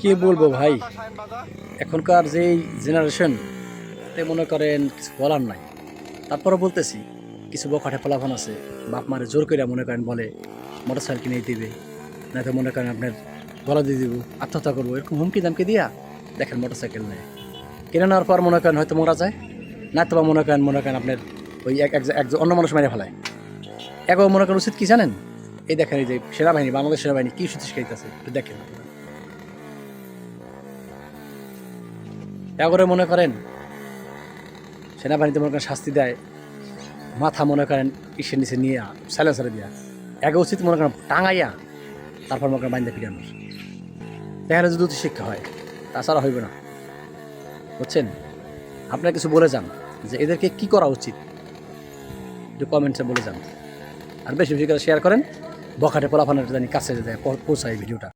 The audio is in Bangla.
কি বলবো ভাই, এখনকার যেই জেনারেশন তে মনে করেন কিছু বলার নাই। তারপরও বলতেছি, কিছু বখাটে ফলাফল আছে, বাপ মারে জোর করে মনে করেন বলে মোটর সাইকেল কিনে দিবে, না তো মনে করেন আপনার গলা দিয়ে দিব, আত্মহত্যা করবো, এরকম হুমকি দামকে দিয়া দেখেন মোটর সাইকেল নেয়। কিনে নেওয়ার পর মনে করেন হয়তো মারা যায়, না তো বা মনে করেন আপনার ওই একজন অন্য মানুষ মেরে ফেলায়। একবার মনে করেন উচিত কি জানেন, এই দেখেন এই যে সেনাবাহিনী, বাংলাদেশ সেনাবাহিনী কি সুতিশ খাইতেছে একটু দেখেন। এগরে মনে করেন সেনাবাহিনীতে মনে করেন শাস্তি দেয়, মাথা মনে করেন ইসের নিচে নিয়ে সাইলেন্সারে দিয়া একে উচিত মনে করেন টাঙাইয়া, তারপর মনে করেন বাইন্দা ফিরানোর। দেখা যদি উচিত শিক্ষা হয়, তাছাড়া হইবে না। বুঝছেন? আপনারা কিছু বলে যান যে এদেরকে কি করা উচিত, একটু কমেন্টসে বলে যান। আর বেশি বেশি করে শেয়ার করেন, বখাটে পোলাপানের জানি কাছে যায় পৌঁছায় ভিডিওটা।